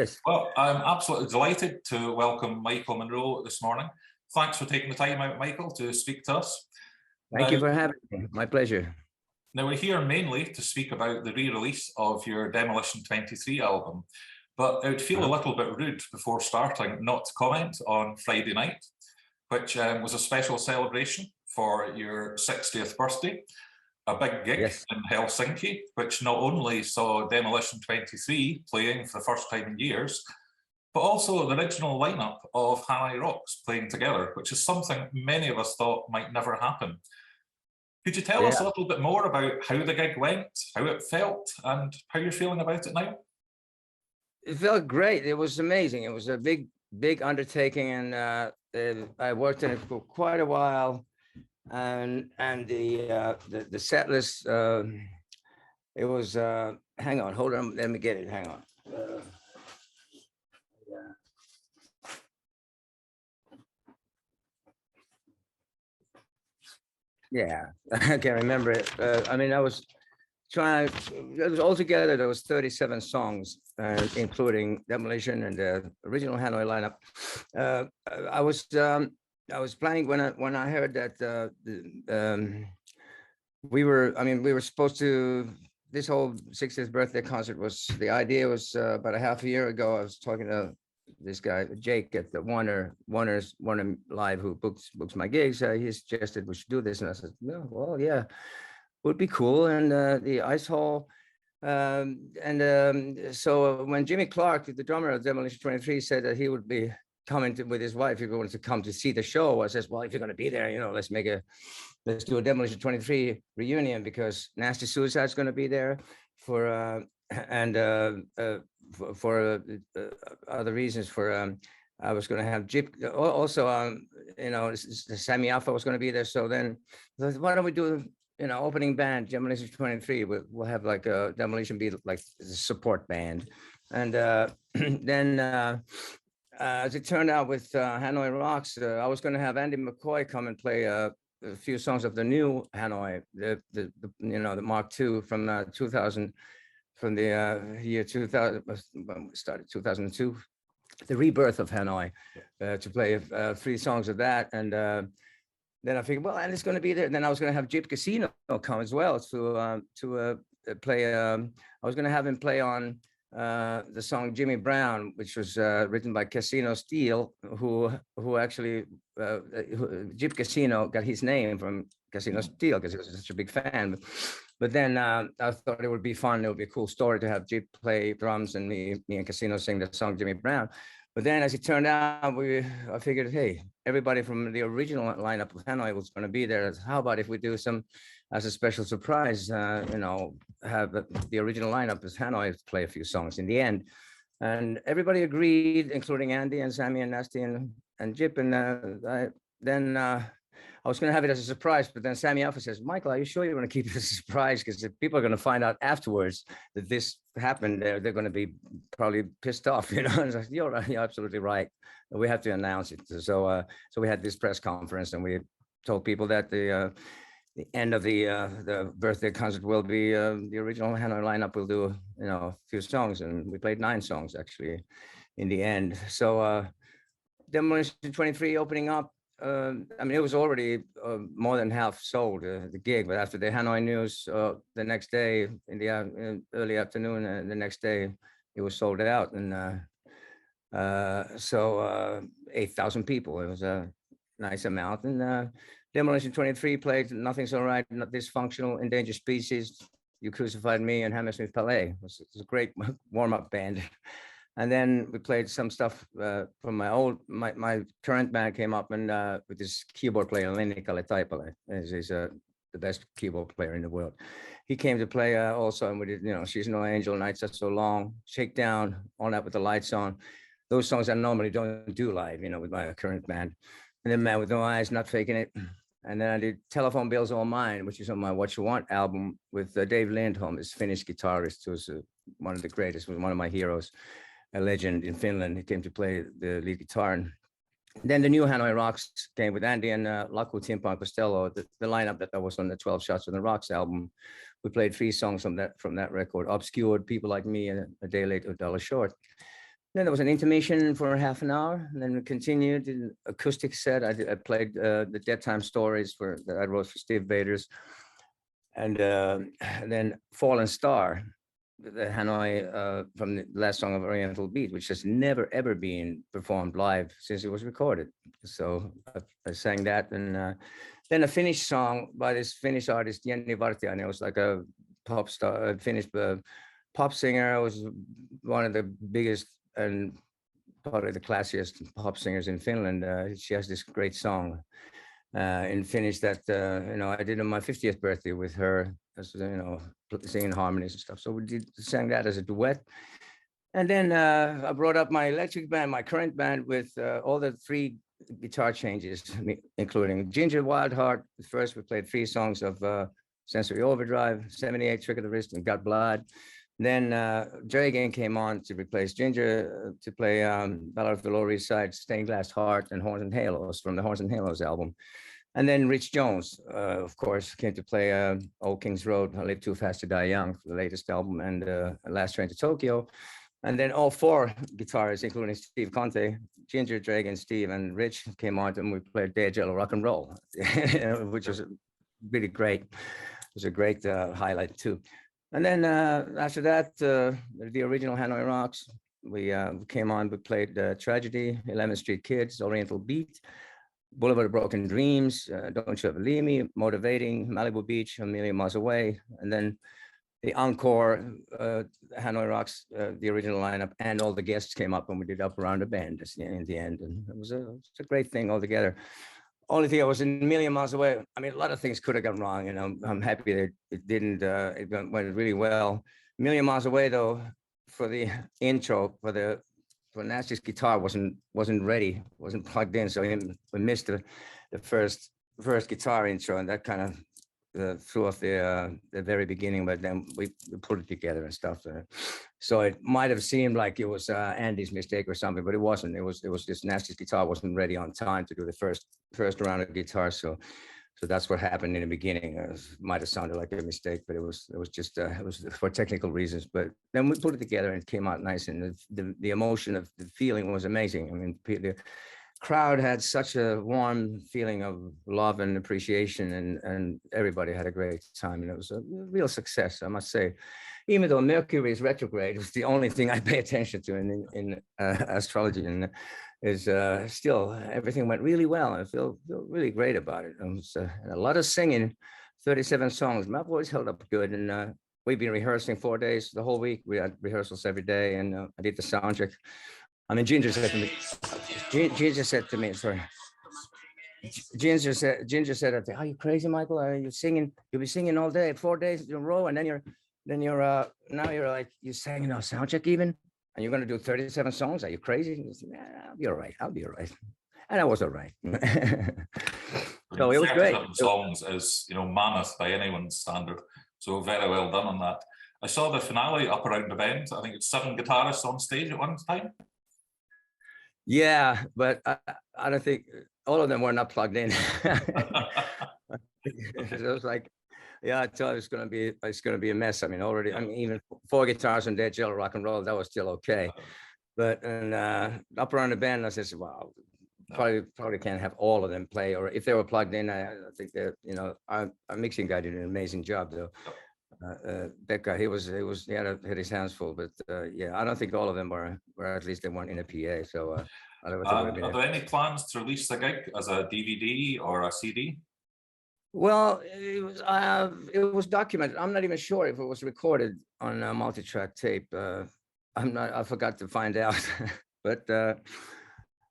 Yes. Well, I'm absolutely delighted to welcome Michael Monroe this morning. Thanks for taking the time out, Michael, to speak to us. Thank you for having me. My pleasure. Now, we're here mainly to speak about the re-release of your Demolition 23 album, but it would feel a little bit rude before starting not to comment on Friday night, which was a special celebration for your 60th birthday, a big gig in Helsinki, which not only saw Demolition 23 playing for the first time in years, but also the original lineup of Hanoi Rocks playing together, which is something many of us thought might never happen. Could you tell us a little bit more about how the gig went, how it felt, and how you're feeling about it now? It felt great. It was amazing. It was a big undertaking, and I worked on it for quite a while. And the set list, it was. Hang on, hold on. Let me get it. Hang on. Yeah, I can't remember it. I mean, I was trying. It was altogether there was 37 songs, including Demolition and the original Hanoi lineup. I was planning when I heard that we were supposed to. This whole 60th birthday concert was, the idea was about a half a year ago. I was talking to this guy Jake at the Warner Live, who books my gigs. He suggested we should do this, and I said, no, well, yeah, would be cool. And the Ice Hall, so when Jimmy Clark, the drummer of Demolition 23, said that he would be coming with his wife, he wanted to come to see the show, I says, well, if you're going to be there, let's do a Demolition 23 reunion, because Nasty Suicide's going to be there for other reasons. I was going to have Jip also. Sammy Alpha was going to be there. So then, why don't we do opening band Demolition 23? We'll have like a Demolition be like the support band, and then as it turned out with Hanoi Rocks, I was going to have Andy McCoy come and play a few songs of the new Hanoi, the Mark II from 2000. From the year 2000, started 2002, the rebirth of Hanoi, to play 3 songs of that. And then I figured, well, and it's going to be there. And then I was going to have Jip Casino come as well to play. I was going to have him play on the song Jimmy Brown, which was written by Casino Steele, who actually, Jip Casino got his name from Casino Steele because he was such a big fan. But then I thought it would be fun. It would be a cool story to have Jip play drums and me and Casino sing the song Jimmy Brown. But then, as it turned out, I figured, hey, everybody from the original lineup of Hanoi was going to be there. How about if we do some as a special surprise? Have the original lineup as Hanoi play a few songs in the end, and everybody agreed, including Andy and Sammy and Nasty and Jip. And I was going to have it as a surprise, but then Sammy Alpha says, Michael, are you sure you want to keep it as a surprise? Because if people are going to find out afterwards that this happened, they're going to be probably pissed off, And I said, you're absolutely right. We have to announce it. So we had this press conference, and we told people that the end of the birthday concert will be the original Hanoi lineup will do a few songs, and we played 9 songs actually in the end. So Demolition 23 opening up. It was already more than half sold, the gig, but after the Hanoi news the next day in the early afternoon, the next day it was sold out, and so 8,000 people. It was a nice amount. And Demolition 23 played Nothing's All Right, Not Dysfunctional, Endangered Species, You Crucified Me, and Hammersmith Palais. It was a great warm-up band. And then we played some stuff from my current band came up, and with this keyboard player, Lenny Kaletaipale, he's the best keyboard player in the world. He came to play also, and we did, She's No Angel, Nights Are So Long, Shakedown, All Night with the Lights On. Those songs I normally don't do live, with my current band. And then Man with No Eyes, Not Faking It. And then I did Telephone Bills All Mine, which is on my What You Want album with Dave Lindholm, this Finnish guitarist, who's one of the greatest, was one of my heroes. A legend in Finland. He came to play the lead guitar. And then the new Hanoi Rocks came with Andy and Laku Timpan Costello, the lineup that was on the 12 Shots on the Rocks album. We played 3 songs from that record: Obscured, People Like Me, and A Day Late, A Dollar Short. Then there was an intermission for half an hour, and then we continued in acoustic set. I played the Dead Time Stories that I wrote for Steve Vaders, and then Fallen Star, the Hanoi from the last song of Oriental Beat, which has never ever been performed live since it was recorded. So I sang that, and then a Finnish song by this Finnish artist Jenni Vartiainen. It was like a pop star, a Finnish pop singer. It was one of the biggest and probably the classiest pop singers in Finland. She has this great song in Finnish that I did on my 50th birthday with her, as singing harmonies and stuff. So we sang that as a duet. And then I brought up my electric band, my current band, with all the 3 guitar changes, including Ginger Wildheart. First, we played 3 songs of Sensory Overdrive, 78 Trick of the Wrist, and Got Blood. Then Dragan came on to replace Ginger to play Ballad of the Lower East Side, Stained Glass Heart, and Horns and Halos from the Horns and Halos album. And then Rich Jones, of course, came to play Old Kings Road, I Live Too Fast to Die Young, for the latest album, and Last Train to Tokyo. And then all 4 guitarists, including Steve Conte, Ginger, Dragan, Steve, and Rich, came on, and we played Day Jello Rock and Roll, which was really great. It was a great highlight too. And then after that, the original Hanoi Rocks, we came on, we played Tragedy, 11th Street Kids, Oriental Beat, Boulevard of Broken Dreams, Don't You Ever Leave Me, Motivating, Malibu Beach, A Million Miles Away, and then the encore Hanoi Rocks, the original lineup, and all the guests came up and we did Up Around the Bend in the end. And it was a great thing altogether. Only thing I was a million miles away. I mean, a lot of things could have gone wrong, and I'm happy that it didn't. It went really well. A million miles away, though, for the intro, for Nasty's guitar wasn't ready, wasn't plugged in, so we missed the first guitar intro, and that kind of threw off the very beginning. But then we put it together and stuff. So it might have seemed like it was Andy's mistake or something, but it wasn't. It was just Nasty's guitar wasn't ready on time to do the first round of guitar. So that's what happened in the beginning. It might have sounded like a mistake, but it was just it was for technical reasons. But then we put it together and it came out nice, and the emotion of the feeling was amazing. I mean, the crowd had such a warm feeling of love and appreciation, and everybody had a great time, and it was a real success, I must say. Even though Mercury is retrograde, it's the only thing I pay attention to in astrology, and is still everything went really well. I feel really great about it. It was a lot of singing, 37 songs. My voice held up good, and we've been rehearsing 4 days, the whole week. We had rehearsals every day, and I did the sound check. I mean, Ginger said to me, sorry. Ginger said, "Are you crazy, Michael? Are you singing? You'll be singing all day, 4 days in a row, and then you're now you're like, you're saying no sound check even, and you're going to do 37 songs? Are you crazy?" Said, "Nah, I'll be all right. I'll be all right." And I was all right. So it was great. Songs is, mammoth by anyone's standard. So very well done on that. I saw the finale Up Around the Bend. I think it's 7 guitarists on stage at one time. Yeah, but I don't think all of them were not plugged in. It was like, yeah, I thought it's gonna be a mess. I mean, even 4 guitars and Dead Jello Rock and Roll, that was still okay. But Up Around the Bend, I said, wow, probably can't have all of them play. Or if they were plugged in, I think that our mixing guy did an amazing job though. Becca, he had his hands full, but yeah, I don't think all of them were at least they weren't in a PA. So are there any plans to release the gig as a DVD or a CD? Well, it was documented. I'm not even sure if it was recorded on a multi-track tape. I forgot to find out, but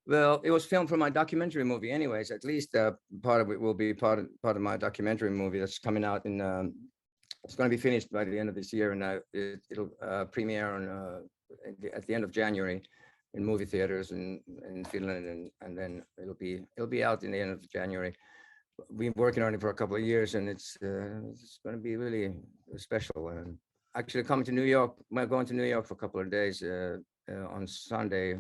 well, it was filmed for my documentary movie anyways. At least part of it will be part of my documentary movie that's coming out in it's going to be finished by the end of this year, and it'll premiere on at the end of January in movie theaters in Finland, and then it'll be out in the end of January. We've been working on it for a couple of years, and it's going to be really special. And actually, coming to New York, I'm going to New York for a couple of days on Sunday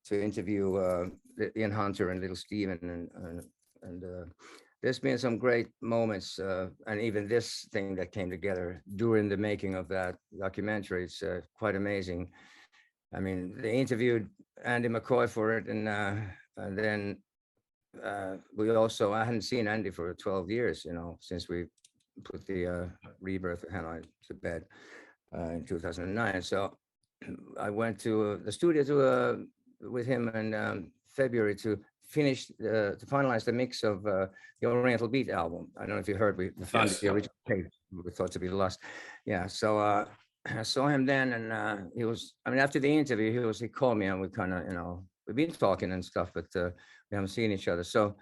to interview Ian Hunter and Little Steven, and there's been some great moments, and even this thing that came together during the making of that documentary, it's quite amazing. I mean, they interviewed Andy McCoy for it, and then I hadn't seen Andy for 12 years, since we put the rebirth of Hanoi to bed in 2009. So I went to the studio with him in February to finalize the mix of the Oriental Beat album. I don't know if you heard, we found the original tape, we thought to be lost. Yeah, so I saw him then, and after the interview, he called me, and we kind of, we've been talking and stuff, but we haven't seen each other. So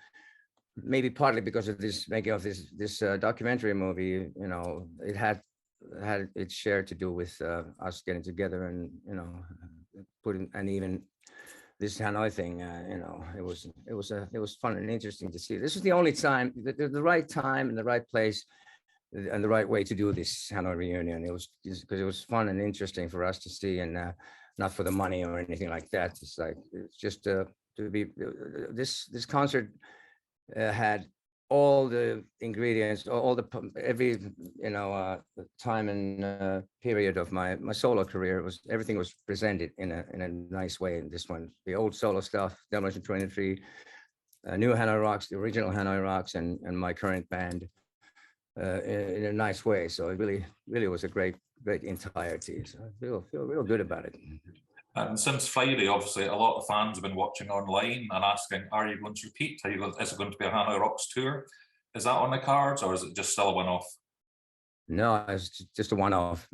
maybe partly because of this making of this documentary movie, it had its share to do with us getting together and putting, and even this Hanoi thing. It was fun and interesting to see. This was the only time, the right time and the right place and the right way to do this Hanoi reunion. It was because it was fun and interesting for us to see, and not for the money or anything like that. It's just to be this concert had all the ingredients, every time and period of my solo career. Everything was presented in a nice way. In this one, the old solo stuff, Demolition 23, new Hanoi Rocks, the original Hanoi Rocks, and my current band in a nice way. So it really was a great entirety. So I feel real good about it. And since Friday, obviously, a lot of fans have been watching online and asking, are you going to repeat? Is it going to be a Hanoi Rocks tour? Is that on the cards, or is it just still a one-off? No, it's just a one-off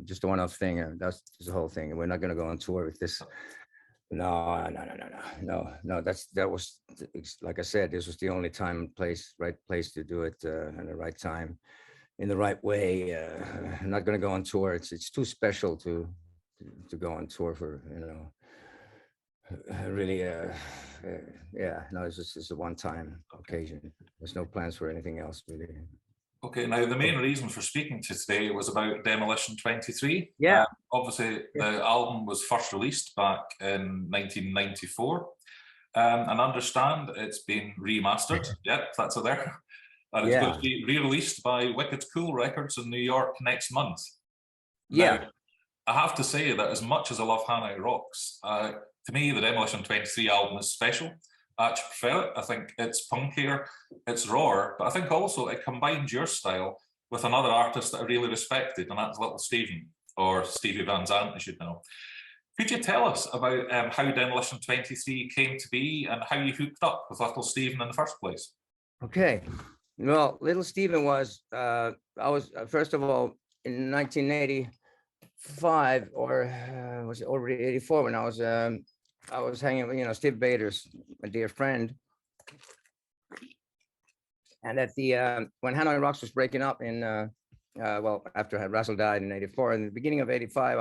thing. That's the whole thing. We're not going to go on tour with this. No. That was, like I said, this was the only right place to do it, and the right time, in the right way. I'm not going to go on tour. It's too special to go on tour for, really. It's just a one-time occasion. There's no plans for anything else, really. Okay, now the main reason for speaking to today was about Demolition 23. Yeah. Obviously, the album was first released back in 1994. And understand it's been remastered. Yep, that's it there. And it's going to be re-released by Wicked Cool Records in New York next month. Yeah. Now, I have to say that as much as I love Hanoi Rocks, to me, the Demolition 23 album is special. I actually prefer it. I think it's punkier, it's rawer, but I think also it combines your style with another artist that I really respected, and that's Little Steven, or Stevie Van Zandt, I should know. Could you tell us about how Demolition 23 came to be and how you hooked up with Little Steven in the first place? Okay. Well, Little Steven was, I was, first of all, in 1985, or was it already 84, when I was hanging with, Steve Baders, a dear friend. And at the, when Hanoi Rocks was breaking up in, after Russell died in 84, in the beginning of 85,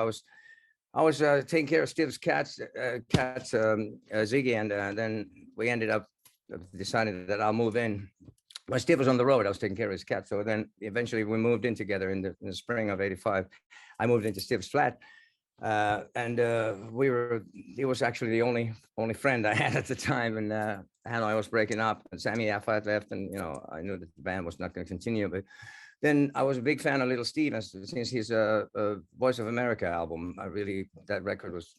I was taking care of Steve's cats, Ziggy, and then we ended up deciding that I'll move in. When Steve was on the road, I was taking care of his cat. So then eventually we moved in together in the spring of 85. I moved into Steve's flat. He was actually the only friend I had at the time, and Hanoi was breaking up, and Sammy Affat left, and I knew that the band was not going to continue. But then I was a big fan of Little Steven since his Voice of America album. That record was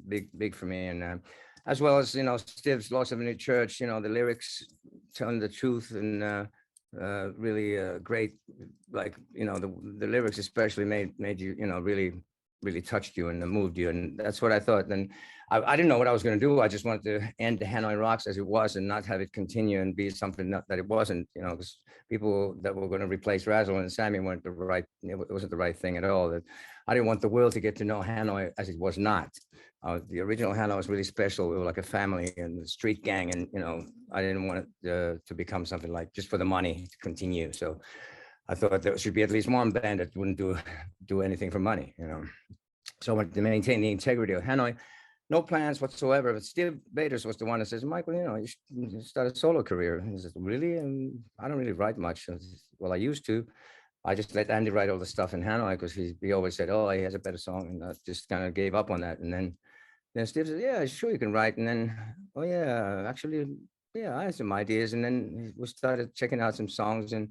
big for me, and as well as Steve's Lost of a New Church. The lyrics telling the truth, and really great. Like the lyrics especially made you really touched you and moved you, and that's what I thought. And I didn't know what I was going to do. I just wanted to end the Hanoi Rocks as it was and not have it continue and be something that it wasn't. Because people that were going to replace Razzle and Sammy weren't it wasn't the right thing at all. That I didn't want the world to get to know Hanoi as it was not. The original Hanoi was really special. We were like a family and the street gang, and I didn't want it to become something like just for the money to continue. So I thought there should be at least one band that wouldn't do anything for money, So I wanted to maintain the integrity of Hanoi. No plans whatsoever. But Steve Baders was the one that says, Michael, you should start a solo career. And he says, really? And I don't really write much. Well, I used to. I just let Andy write all the stuff in Hanoi because he always said, oh, he has a better song. And I just kind of gave up on that. And then Steve said, yeah, sure, you can write. And then, oh, yeah, actually, yeah, I had some ideas. And then we started checking out some songs, and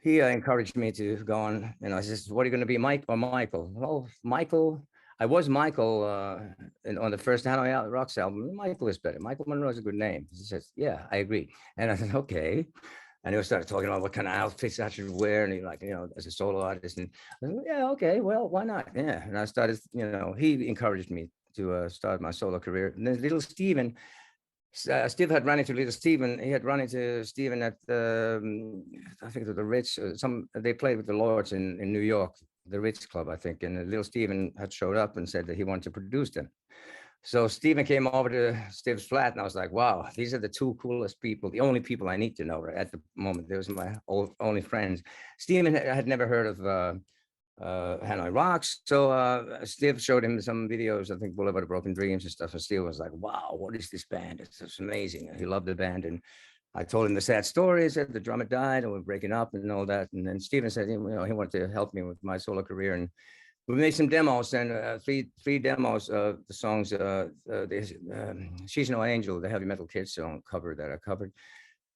he encouraged me to go on. He says, what are you going to be, Mike or Michael? Oh, Michael. I was Michael on the first Hanoi Rocks album. Michael is better. Michael Monroe is a good name. He says, yeah, I agree. And I said, okay. And he started talking about what kind of outfits I should wear. And he like, as a solo artist. And I said, yeah, okay, well, why not? Yeah. And I started, he encouraged me to start my solo career. And then Little Steven, Steve had run into Little Steven. He had run into Steven at I think it was the Ritz. They played with the Lords in New York, the Ritz Club, I think. And Little Steven had showed up and said that he wanted to produce them. So Steven came over to Steve's flat, and I was like, "Wow, these are the two coolest people, the only people I need to know right at the moment." Those are my only friends. Steven had never heard of Hanoi Rocks. So Steve showed him some videos, I think Boulevard of Broken Dreams and stuff. And Steve was like, wow, what is this band? It's amazing. He loved the band. And I told him the sad stories that the drummer died and we're breaking up and all that. And then Steven said, he wanted to help me with my solo career. And we made some demos and three demos of the songs, She's No Angel, the Heavy Metal Kids song cover that I covered.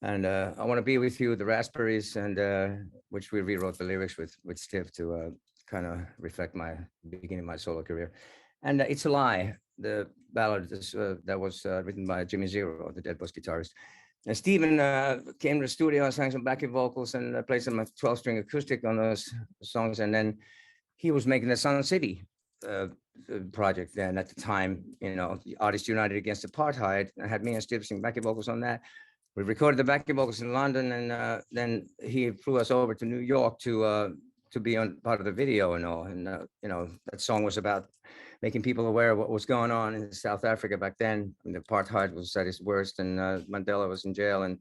And I Want to Be With You, the Raspberries, and which we rewrote the lyrics with Steve to kind of reflect my beginning of my solo career. And It's a Lie, the ballad that was written by Jimmy Zero, the Dead Boss guitarist. And Steven came to the studio and sang some backing vocals and played some 12-string acoustic on those songs. And then he was making the Sun City project then at the time, the Artists United Against Apartheid, and had me and Steve sing backing vocals on that. We recorded the backing vocals in London, and then he flew us over to New York to be on part of the video and all. And that song was about making people aware of what was going on in South Africa back then. And the apartheid was at its worst, and Mandela was in jail, and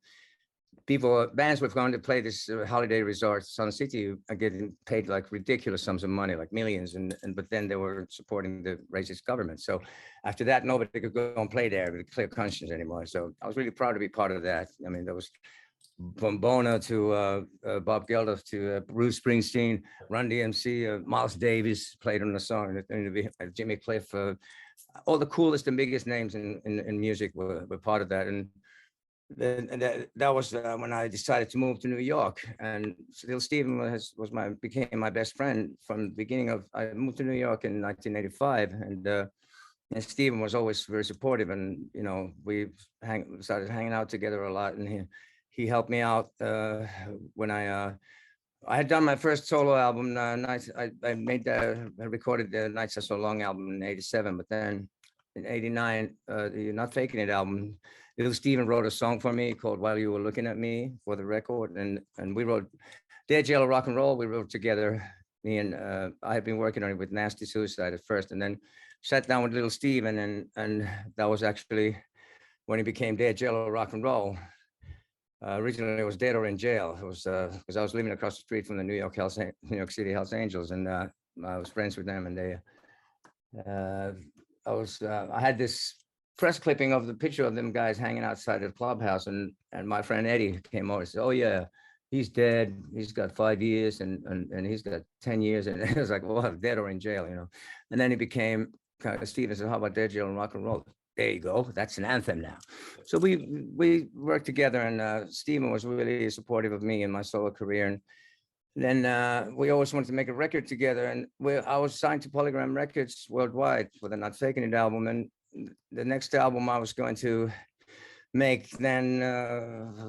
bands were going to play this holiday resort, Sun City, are getting paid like ridiculous sums of money, like millions, but then they were supporting the racist government. So after that, nobody could go and play there with a clear conscience anymore. So I was really proud to be part of that. I mean, there was from Bono to Bob Geldof to Bruce Springsteen, Run DMC, Miles Davis played on the song, Jimmy Cliff, all the coolest and biggest names in music were part of that. And that was when I decided to move to New York, and Little Steven became my best friend from the beginning I moved to New York in 1985, and Steven was always very supportive, and we started hanging out together a lot, and he helped me out when I had done my first solo album. I recorded the Nights Are So Long album in '87, but then in '89, the Not Faking It album, Little Steven wrote a song for me called While You Were Looking at Me for the record. And we wrote Dead Yellow Rock and Roll. We wrote together. Me and I had been working on it with Nasty Suicide at first, and then sat down with Little Steven, and that was actually when he became Dead Yellow Rock and Roll. Originally it was Dead or in Jail. It was because I was living across the street from the New York City Hells Angels, and I was friends with them, and they I had this press clipping of the picture of them guys hanging outside the clubhouse, and my friend Eddie came over and said, "Oh yeah, he's dead. He's got 5 years, and he's got 10 years." And it was like, well, dead or in jail, And then he became kind of Steven said, "How about Dead Jail and Rock and Roll?" There you go. That's an anthem now. So we worked together, and Steven was really supportive of me in my solo career. And then we always wanted to make a record together, and I was signed to Polygram Records worldwide for the Not Faking It album. And the next album I was going to make, then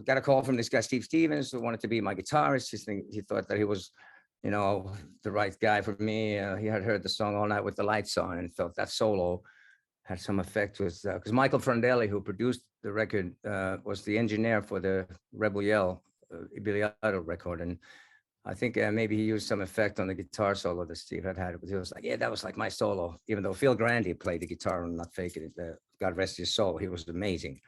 got a call from this guy, Steve Stevens, who wanted to be my guitarist. He thought that he was, the right guy for me. He had heard the song All Night with the Lights On and felt that solo had some effect with, because Michael Frondelli, who produced the record, was the engineer for the Rebel Yell Billy Idol record. And I think maybe he used some effect on the guitar solo that Steve had, but he was like, yeah, that was like my solo, even though Phil Grandy played the guitar and Not Faking It. God rest his soul. He was amazing.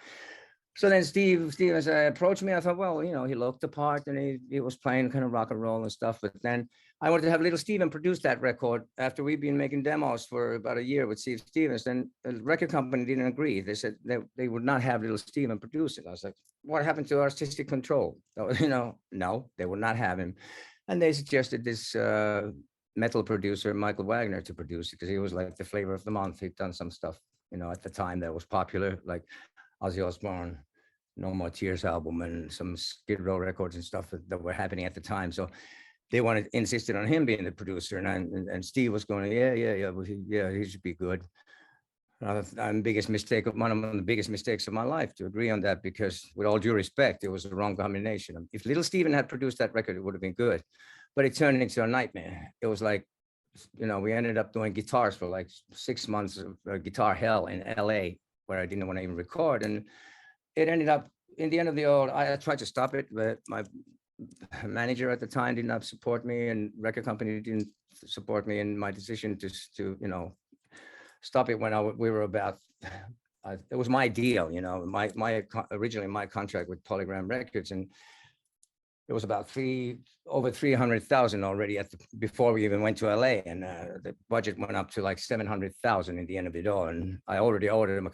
So then Stevens approached me. I thought, well, he looked the part, and he was playing kind of rock and roll and stuff. But then I wanted to have Little Steven produce that record after we'd been making demos for about a year with Steve Stevens. Then the record company didn't agree. They said they would not have Little Steven produce it. I was like, what happened to artistic control? No, they would not have him. And they suggested this metal producer, Michael Wagner, to produce it, because he was like the flavor of the month. He'd done some stuff, at the time that was popular, like Ozzy Osbourne, No More Tears album, and some Skid Row records and stuff that were happening at the time. So they wanted insisted on him being the producer, and Steve was going, yeah, well, he should be good. Biggest mistake of one of the biggest mistakes of my life to agree on that, because with all due respect, it was the wrong combination. If Little Steven had produced that record, it would have been good, but it turned into a nightmare. It was like, we ended up doing guitars for like 6 months of guitar hell in LA, where I didn't want to even record. And it ended up in the end of the old, I tried to stop it, but my manager at the time did not support me, and record company didn't support me in my decision to stop it when we were about, it was my deal, originally my contract with Polygram Records, and it was about over 300,000 already before we even went to LA, and the budget went up to like 700,000 in the end of it all. And I already owed him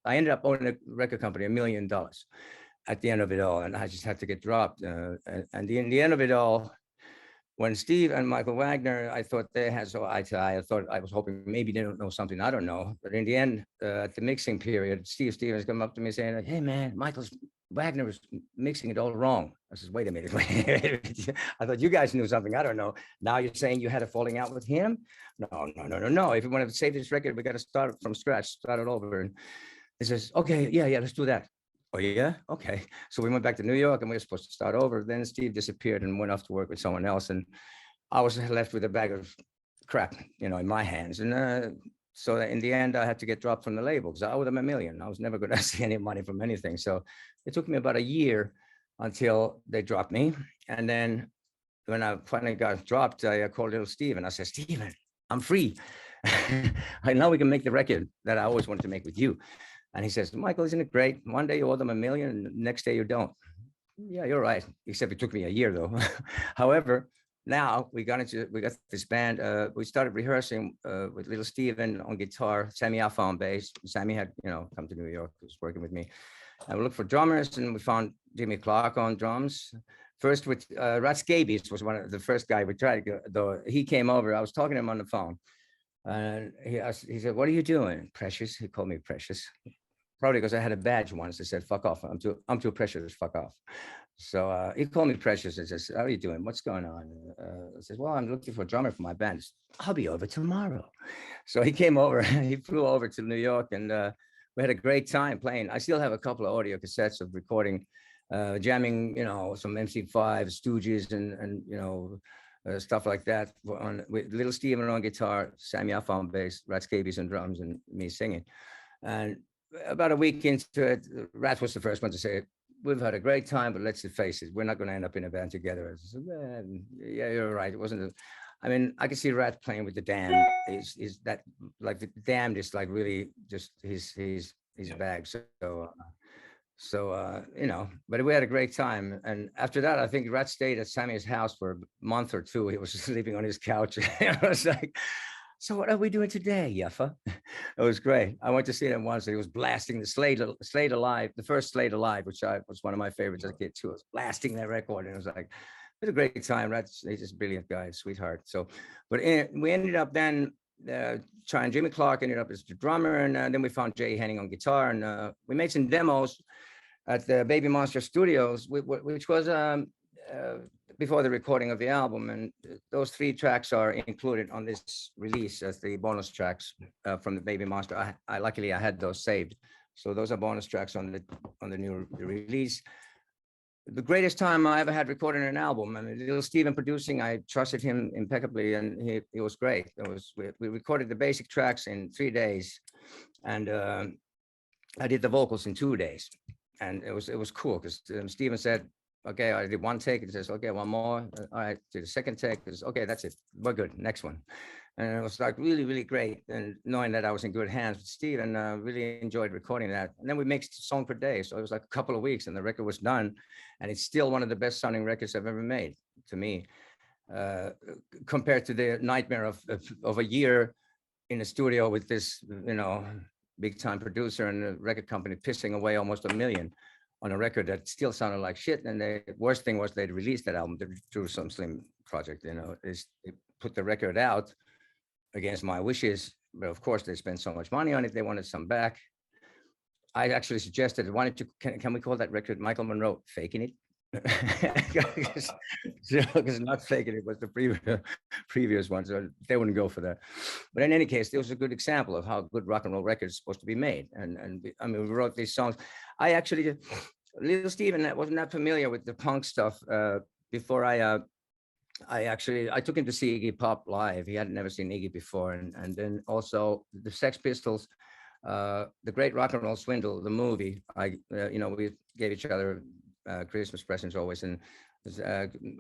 I ended up owing the record company $1 million at the end of it all, and I just had to get dropped. And in the end of it all, when Steve and Michael Wagner, I thought they had so eye to eye. I was hoping maybe they don't know something I don't know. But in the end, at the mixing period, Steve Stevens come up to me saying, "Hey man, Wagner was mixing it all wrong." I said, "Wait a minute, I thought you guys knew something I don't know. Now you're saying you had a falling out with him? No. If you want to save this record, we got to start from scratch, start it over." And he says, "Okay, yeah, let's do that." Oh yeah, okay. So we went back to New York, and we were supposed to start over. Then Steve disappeared and went off to work with someone else, and I was left with a bag of crap, in my hands. And so in the end, I had to get dropped from the label because I owed them $1 million. I was never going to see any money from anything. So it took me about a year until they dropped me. And then when I finally got dropped, I called little Steve, and I said, "Steven, I'm free. I know we can make the record that I always wanted to make with you." And he says, "Michael, isn't it great? One day you owe them $1 million, and the next day you don't." Yeah, you're right. Except it took me a year though. However, now we got this band. We started rehearsing with little Steven on guitar, Sammy Alpha on bass. Sammy had, come to New York, he was working with me. And we looked for drummers, and we found Jimmy Clark on drums. First with Rat Scabies was one of the first guy we tried. Though he came over, I was talking to him on the phone, and he said, "What are you doing, Precious?" He called me Precious. Probably because I had a badge once that said, "Fuck off. I'm too precious. Fuck off." So he called me Precious and says, "How are you doing? What's going on?" I says, "Well, I'm looking for a drummer for my band." "I'll be over tomorrow." So he came over. He flew over to New York, and we had a great time playing. I still have a couple of audio cassettes of recording, jamming, some MC5, Stooges, and stuff like that. With little Steven on guitar, Sammy Alpha on bass, Rat Scabies on drums, and me singing. And about a week into it, Rat was the first one to say, "We've had a great time, but let's face it, we're not going to end up in a band together." I said, "Yeah, you're right. It wasn't." I could see Rat playing with the Damned. Is that like the Damned is like really just his bag. But we had a great time. And after that, I think Rat stayed at Sammy's house for a month or two. He was sleeping on his couch. I was like, "So what are we doing today, Yuffa?" It was great. I went to see him once. He was blasting the Slade Alive, the first Slade Alive, which was one of my favorites as a kid too. I was blasting that record, and it was like, it was a great time. He's just a brilliant guy, sweetheart. So, but we ended up then trying. Jimmy Clark ended up as the drummer, and then we found Jay Henning on guitar, and we made some demos at the Baby Monster Studios, which was before the recording of the album. And those 3 tracks are included on this release as the bonus tracks from the Baby Monster. Luckily I had those saved, so those are bonus tracks on the new release. The greatest time I ever had recording an album. Little Steven producing, I trusted him impeccably, and he was great. We recorded the basic tracks in 3 days, and I did the vocals in 2 days. And it was cool because Steven said, "Okay, I did 1 take." He says, "Okay, 1 more." "All right, do the 2nd take." He says, "Okay, that's it. We're good. Next one." And it was like really, really great. And knowing that I was in good hands with Steve, and really enjoyed recording that. And then we mixed a song per day. So it was like a couple of weeks, and the record was done. And it's still one of the best sounding records I've ever made, to me, compared to the nightmare of a year in the studio with this, big time producer and the record company pissing away almost $1 million on a record that still sounded like shit. And the worst thing was they'd released that album through some slim project, they put the record out against my wishes, but of course they spent so much money on it, they wanted some back. I actually suggested, can we call that record Michael Monroe Faking It? Because not faking it was the previous ones, so they wouldn't go for that. But in any case, there was a good example of how good rock and roll records are supposed to be made. I mean, we wrote these songs. I actually, Little Steven, I wasn't that familiar with the punk stuff before I took him to see Iggy Pop live. He had never seen Iggy before, and then also the Sex Pistols, the Great Rock and Roll Swindle, the movie. We gave each other Christmas presents always, and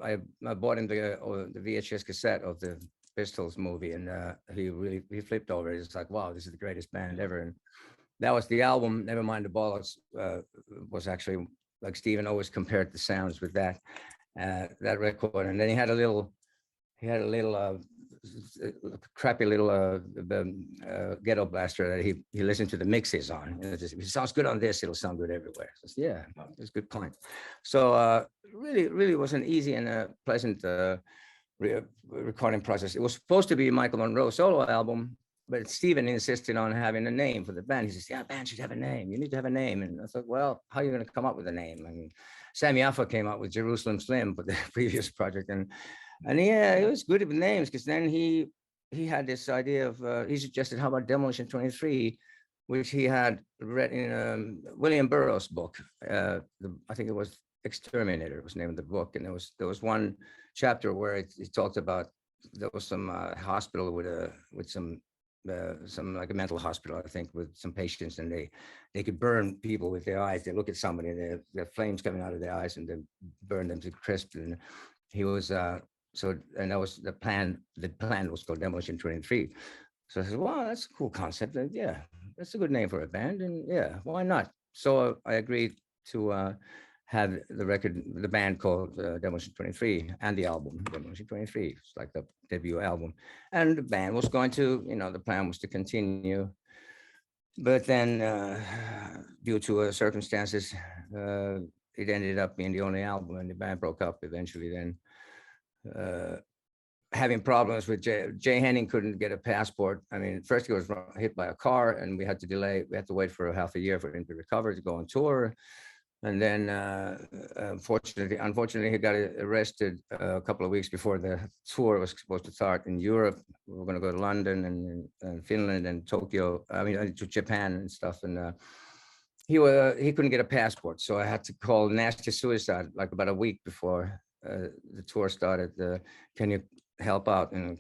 I bought him the VHS cassette of the Pistols movie, and he flipped over. It's like, wow, this is the greatest band ever. And that was the album. Nevermind the Bollocks was actually, like Steven always compared the sounds with that record. And then he had a little crappy little ghetto blaster that he listened to the mixes on. If it sounds good on this, it'll sound good everywhere. So, yeah, it's a good point. So really was an easy and a pleasant recording process. It was supposed to be Michael Monroe solo album, but Steven insisted on having a name for the band. He says, yeah, band should have a name. You need to have a name. And I thought, well, how are you going to come up with a name? I mean, Sammy Alpha came up with Jerusalem Slim for the previous project. And yeah, it was good with names, because then he had this idea of, he suggested, how about Demolition 23, which he had read in William Burroughs' book. I think it was Exterminator was the name of the book. And there was one chapter where it talked about, there was some hospital with some like a mental hospital, I think, with some patients, and they could burn people with their eyes. They look at somebody, and there flames coming out of their eyes, and then burn them to crisp. And he was and that was the plan. The plan was called Demolition 23. So I said, well, that's a cool concept. And yeah, that's a good name for a band. And yeah, why not? So I agreed to have the band called Demolition 23, and the album Demolition 23. It's like the debut album. And the band was going to, the plan was to continue. But then due to circumstances, it ended up being the only album, and the band broke up eventually. Then having problems with Jay Henning couldn't get a passport. I mean, first he was hit by a car, and we had to wait for half a year for him to recover to go on tour. And then, unfortunately, he got arrested a couple of weeks before the tour was supposed to start in Europe. We were going to go to London and Finland and Tokyo. I mean, to Japan and stuff. And he couldn't get a passport, so I had to call Nasty Suicide like about a week before the tour started. Can you help out and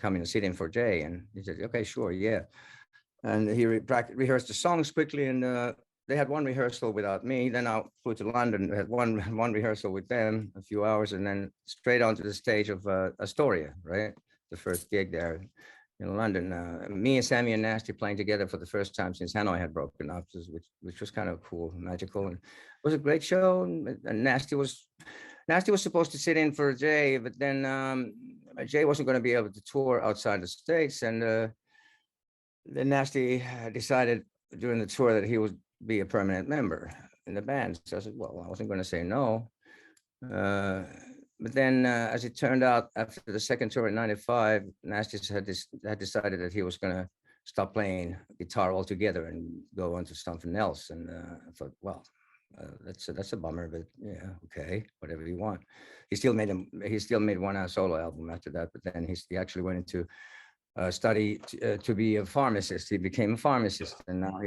come in and sit in for Jay? And he said, okay, sure, yeah. And he rehearsed the songs quickly, and they had one rehearsal without me. Then I flew to London. We had one rehearsal with them, a few hours, and then straight onto the stage of Astoria, right? The first gig there in London. Me and Sammy and Nasty playing together for the first time since Hanoi had broken up, which was kind of cool, magical, and it was a great show. And Nasty was supposed to sit in for Jay, but then Jay wasn't going to be able to tour outside the States, and then Nasty decided during the tour that he would be a permanent member in the band. So I said, well, I wasn't going to say no. But then as it turned out, after the second tour in '95, Nasty had decided that he was going to stop playing guitar altogether and go on to something else. And I thought, well, that's a bummer, but yeah, okay, whatever you want. He still made one solo album after that, but then he actually went into study to be a pharmacist. He became a pharmacist, and now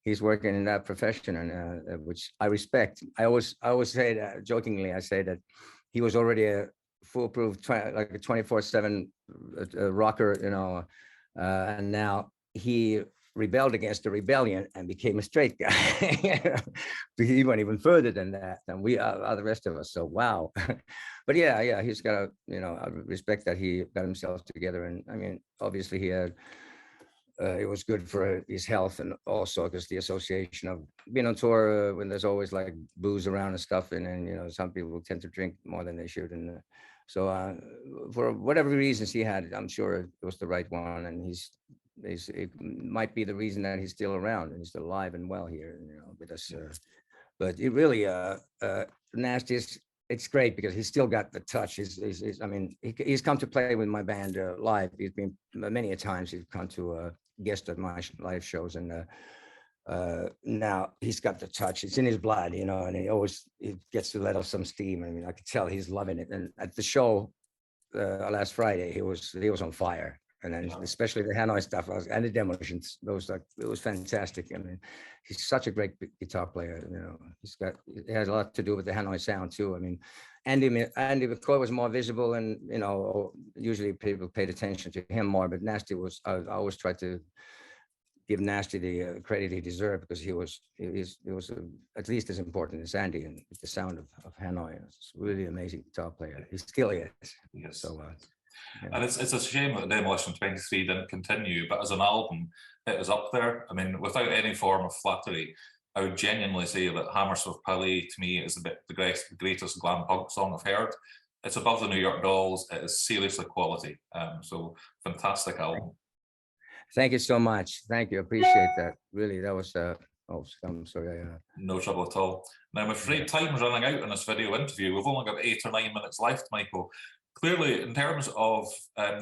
he's working in that profession, and which I respect. I always say that jokingly. I say that he was already a foolproof, like a 24/7 rocker, and now he rebelled against the rebellion and became a straight guy. He went even further than that, and we are the rest of us. So wow. But yeah, he's got I respect that he got himself together, and I mean, obviously he had. It was good for his health, and also because the association of being on tour when there's always like booze around and stuff, and then some people tend to drink more than they should, and so for whatever reasons he had, I'm sure it was the right one, and it might be the reason that he's still around and he's still alive and well here, with us. But it really, Nasty it's great because he's still got the touch. He's come to play with my band live. He's been many a times. He's come to guest at my live shows, and Now he's got the touch. It's in his blood, you know, and he gets to let off some steam. I mean, I could tell he's loving it. And at the show last Friday, he was on fire. And then especially the Hanoi stuff and the Demolitions, it was fantastic. I mean, he's such a great guitar player. You know, it has a lot to do with the Hanoi sound too. I mean, Andy McCoy was more visible, and you know, usually people paid attention to him more. But Nasty I always tried to give Nasty the credit he deserved, because he was at least as important as Andy and the sound of Hanoi. It's really amazing guitar player. He still is. Yes. So. Yeah. And it's a shame that Demolition 23 didn't continue, but as an album, it was up there. I mean, without any form of flattery, I would genuinely say that Hammersmith Palais to me is the greatest glam punk song I've heard. It's above the New York Dolls. It is seriously quality. So fantastic album. Thank you so much. Thank you. I appreciate that. Really, that was oh, I'm sorry. No trouble at all. Now, I'm afraid time's running out in this video interview. We've only got 8 or 9 minutes left, Michael. Clearly, in terms of,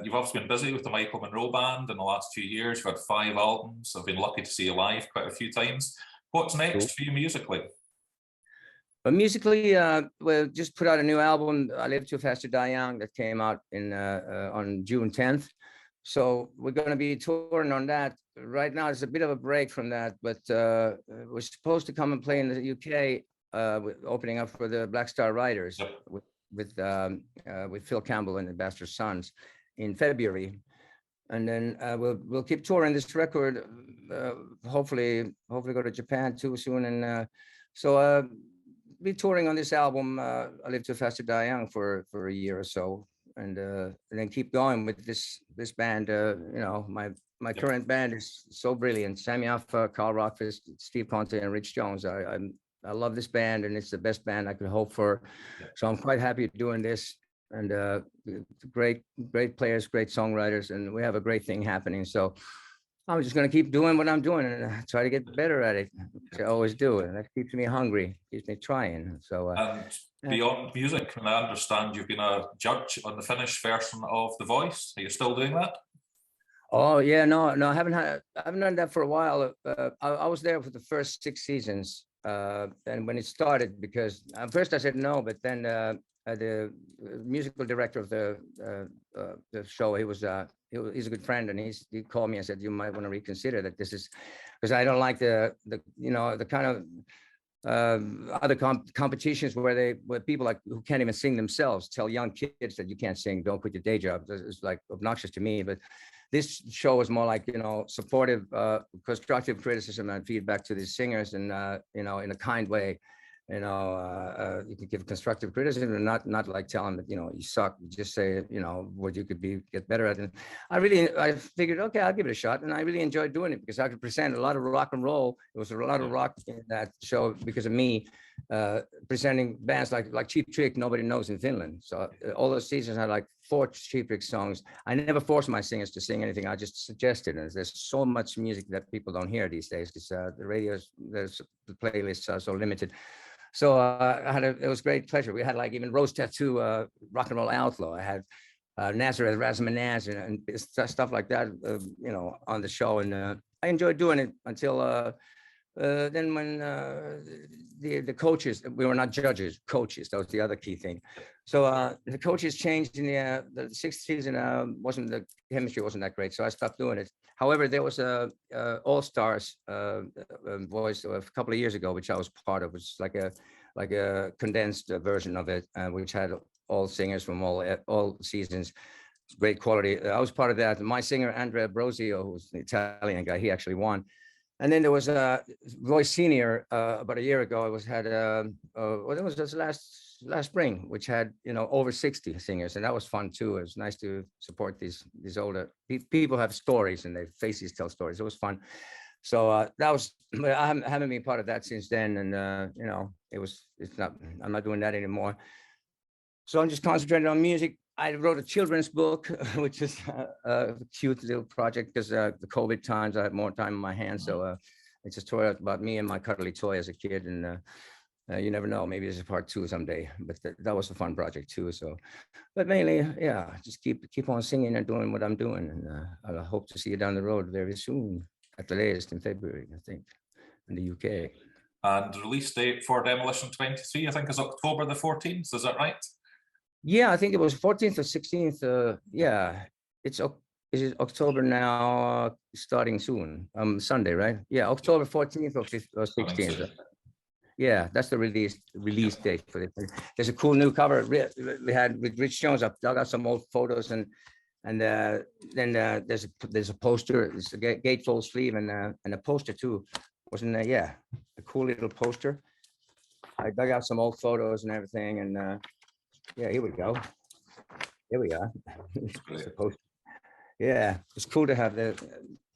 you've obviously been busy with the Michael Monroe Band in the last few years. You've had 5 albums. I've been lucky to see you live quite a few times. What's next for you musically? But musically, we just put out a new album, I Live Too Fast to Die Young, that came out on June 10th. So we're going to be touring on that. Right now, it's a bit of a break from that, but we're supposed to come and play in the UK, opening up for the Black Star Riders. Yep. With Phil Campbell and the Bastard Sons in February, and then we'll keep touring this record. Hopefully go to Japan too soon, and so be touring on this album. I Live Too Fast to Die Young for a year or so, and then keep going with this band. You know, my current band is so brilliant: Sammy Alpha, Carl Rockfiend, Steve Conte, and Rich Jones. I love this band, and it's the best band I could hope for. So I'm quite happy doing this, and great players, great songwriters, and we have a great thing happening. So I'm just going to keep doing what I'm doing and try to get better at it, which I always do. And that keeps me hungry, keeps me trying. So and beyond music, and I understand you've been a judge on the Finnish version of The Voice. Are you still doing that? Oh yeah, no, I haven't done that for a while. I was there for the first 6 seasons. And when it started, because at first I said no, but then the musical director of the show, he's a good friend, and he called me and said, you might want to reconsider that. This is because I don't like the you know, the kind of other competitions where people like who can't even sing themselves tell young kids that you can't sing, don't quit your day job. It's like obnoxious to me, but this show is more like, you know, supportive, constructive criticism and feedback to these singers, and you know, in a kind way. You know, you can give constructive criticism and not like tell them that, you know, you suck. Just say, you know, what you could get better at. And I figured, okay, I'll give it a shot, and I really enjoyed doing it because I could present a lot of rock and roll. It was a lot of rock in that show because of me presenting bands like Cheap Trick. Nobody knows in Finland. So all those seasons I had like 4 Cheap Trick songs. I never forced my singers to sing anything. I just suggested, and there's so much music that people don't hear these days because the playlists are so limited. So it was great pleasure. We had like even Rose Tattoo, Rock and Roll Outlaw. I had Nazareth Razzmanazz and stuff like that, you know, on the show. And I enjoyed doing it until then when the coaches, we were not judges, coaches. That was the other key thing. So the coaches changed in the 6th season. The chemistry wasn't that great, so I stopped doing it. However, there was a All Stars voice a couple of years ago, which I was part of. It was like a condensed version of it, which had all singers from all seasons. Great quality. I was part of that. My singer Andrea Brosio, who's an Italian guy, he actually won. And then there was a Voice Senior about a year ago. It was just last spring, which had, you know, over 60 singers, and that was fun too. It was nice to support these older people. Have stories, and their faces tell stories. It was fun. So that was. I haven't been part of that since then, and you know, I'm not doing that anymore. So I'm just concentrating on music. I wrote a children's book, which is a cute little project because the COVID times, I had more time on my hands. So it's a story about me and my cuddly toy as a kid. And you never know, maybe there's a part 2 someday, but that was a fun project too. So, but mainly, yeah, just keep on singing and doing what I'm doing. And I hope to see you down the road very soon, at the latest in February, I think. in the UK. And the release date for Demolition 23, I think, is October the 14th. Is that right? Yeah, I think it was 14th or 16th. Yeah, is it October now? Starting soon. Sunday, right? Yeah, October 14th or 16th. Yeah, that's the release date for it. There's a cool new cover we had with Rich Jones. I dug out some old photos, and then there's a poster. It's a gatefold sleeve and a poster too. Wasn't there? Yeah, a cool little poster. I dug out some old photos and everything, and yeah, here we go. Here we are. It's a poster. Yeah, it's cool to have the.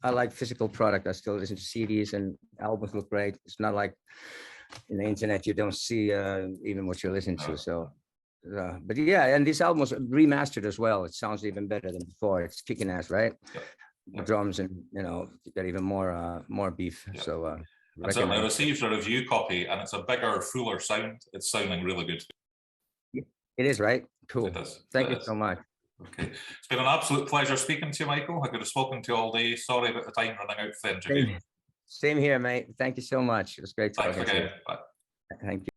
I like physical product. I still listen to CDs, and albums look great. It's not like in the internet you don't see even what you're listening to. So, but yeah, and this album was remastered as well. It sounds even better than before. It's kicking ass, right? The drums, and got even more beef. So and certainly I received a review copy, and it's a bigger, fuller sound. It's sounding really good. It is, right? Cool. It is. Thank you so much. Okay, it's been an absolute pleasure speaking to you, Michael. I could have spoken to you all day. Sorry about the time running out for the interview. Same here, mate. Thank you so much. It was great talking to you. Bye. Thank you.